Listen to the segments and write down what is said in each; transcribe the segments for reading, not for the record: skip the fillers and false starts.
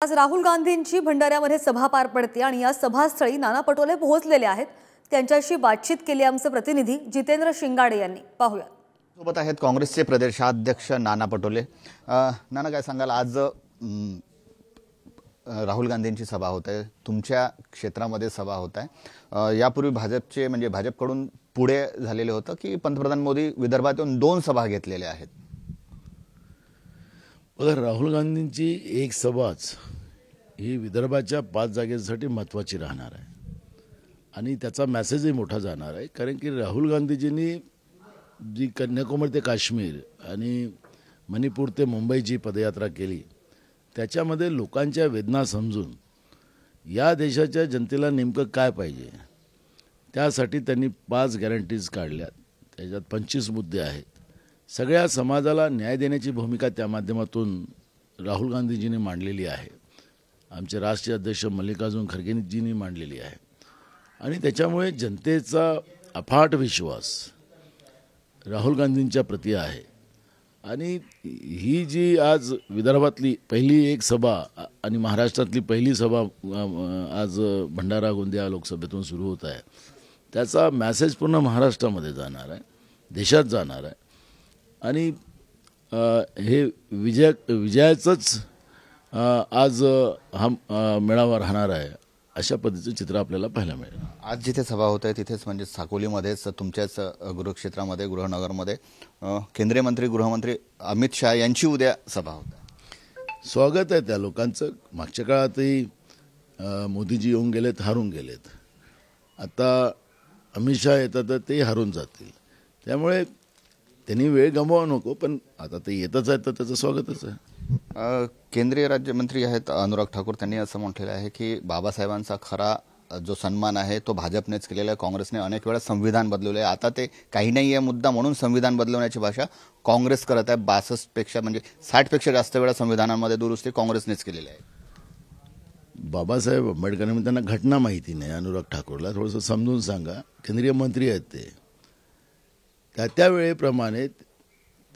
आज राहुल गांधींची भंडाऱ्यामध्ये सभा पार पडते आणि या सभास्थळी नाना पटोले पोहोचलेले आहेत। त्यांच्याशी बातचीत केली आमचे प्रतिनिधी जितेंद्र शिंगाडे यांनी। पाहूया। सोबत आहेत काँग्रेसचे प्रदेशाध्यक्ष नाना पटोले। नाना, काय सांगाल, आज राहुल गांधींची सभा होत आहे, तुमच्या क्षेत्रामध्ये सभा होत आहे। यापूर्वी भाजपचे म्हणजे भाजपकडून पुढे झालेले होतं की पंतप्रधान मोदी विदर्भात येऊन 2 सभा घेतलेल्या आहेत। बघा, राहुल गांधींची एक सभाच ही विदर्भाच्या 5 जागेसाठी महत्त्वाची राहणार आहे आणि त्याचा मेसेजही मोठा जाणार आहे। कारण की राहुल गांधीजींनी जी कन्याकुमारी ते काश्मीर आणि मणिपूर ते मुंबईची पदयात्रा केली, त्याच्यामध्ये लोकांच्या वेदना समजून या देशाच्या जनतेला नेमकं काय पाहिजे त्यासाठी त्यांनी 5 गॅरंटीज काढल्या। त्याच्यात 25 मुद्दे आहेत। सगळ्या समाजाला न्याय देण्याची भूमिका त्या माध्यमातून राहुल गांधीजींनी मांडलेली आहे, आमचे राष्ट्रीय अध्यक्ष मल्लिकार्जुन खरगेजींनी मांडलेली आहे आणि त्याच्यामुळे जनतेचा अफाट विश्वास राहुल गांधींच्या प्रती आहे। आणि ही जी आज विदर्भातली पहिली एक सभा आणि महाराष्ट्रातली पहिली सभा आज भंडारा गोंदिया लोकसभेतून सुरू होत आहे, त्याचा मेसेज पूर्ण महाराष्ट्रामध्ये जाणार आहे, देशात जाणार आहे आणि हे विजयाचंच आज हा मेळावा राहणार आहे, अशा पद्धतीचं चित्र आपल्याला पाहायला मिळेल। आज जिथे सभा होत आहे तिथेच म्हणजे साकोलीमध्येच तुमच्याच गृहक्षेत्रामध्ये गृहनगरमध्ये केंद्रीय मंत्री गृहमंत्री अमित शहा यांची उद्या सभा होत आहे। स्वागत आहे त्या लोकांचं। मागच्या काळातही मोदीजी येऊन गेलेत, हारून गेलेत, आता अमित शहा येतात तर ते हारून जातील, त्यामुळे त्यांनी वेळ गमवावा नको, पण आता ते येतच आहेत तर त्याचं स्वागतच आहे। केंद्रीय राज्यमंत्री आहेत अनुराग ठाकूर, त्यांनी असं म्हटलेलं आहे की बाबासाहेबांचा खरा जो सन्मान आहे तो भाजपनेच केलेला आहे। काँग्रेसने अनेक वेळा संविधान बदलवले आहे, आता ते काही नाही आहे मुद्दा म्हणून संविधान बदलवण्याची भाषा काँग्रेस करत आहे। 62 पेक्षा म्हणजे 60 पेक्षा जास्त वेळा संविधानामध्ये दुरुस्ती काँग्रेसनेच केलेली आहे। बाबासाहेब आंबेडकरांनी त्यांना घटना माहिती नाही, अनुराग ठाकूरला थोडंसं समजून सांगा। केंद्रीय मंत्री आहेत ते, त्या वेळेप्रमाणे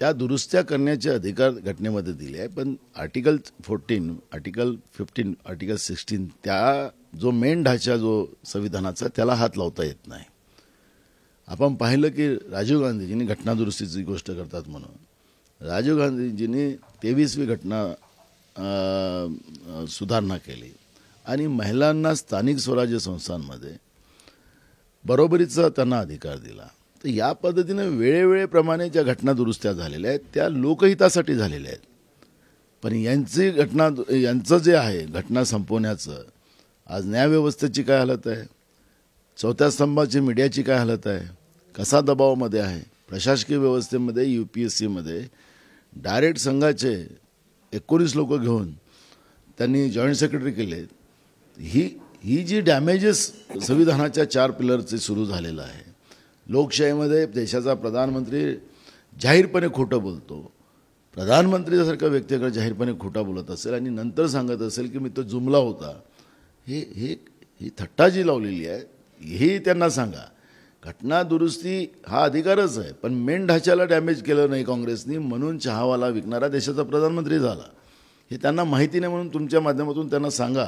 त्या दुरुस्त्या करण्याचे अधिकार घटनेमध्ये दिले आहे, पण आर्टिकल 14, आर्टिकल 15, आर्टिकल 16 त्या जो मेन ढाचा जो संविधानाचा त्याला हात लावता येत नाही। आपण पाहिलं की राजीव गांधीजींनी घटना दुरुस्तीची गोष्ट करतात म्हणून राजीव गांधीजींनी 23वी घटना सुधारणा केली आणि महिलांना स्थानिक स्वराज्य संस्थांमध्ये बरोबरीचा त्यांना अधिकार दिला। तर या पद्धतीने वेळेवेळेप्रमाणे ज्या घटना दुरुस्त्या झालेल्या आहेत त्या लोकहितासाठी झालेल्या आहेत, पण यांचं जे आहे घटना संपवण्याचं, आज न्यायव्यवस्थेची काय हालत आहे, 4थ्या स्तंभाची मीडियाची काय हालत आहे, कसा दबावामध्ये आहे, प्रशासकीय व्यवस्थेमध्ये UPSCमध्ये डायरेक्ट संघाचे 19 लोक घेऊन त्यांनी जॉईंट सेक्रेटरी केले। ही जी डॅमेजेस संविधानाच्या 4 पिलरचे सुरू झालेलं आहे। लोकशाहीमध्ये देशाचा प्रधानमंत्री जाहीरपणे खोटं बोलतो, प्रधानमंत्रीसारखा व्यक्ती अगर जाहीरपणे खोटा बोलत असेल आणि नंतर सांगत असेल की मी तो जुमला होता, ही थट्टा जी लावलेली आहे ही त्यांना सांगा। घटना दुरुस्ती हा अधिकारच आहे, पण मेन ढाच्याला डॅमेज केलं नाही काँग्रेसनी, म्हणून चहावाला विकणारा देशाचा प्रधानमंत्री झाला। हे त्यांना माहिती नाही, म्हणून तुमच्या माध्यमातून त्यांना सांगा।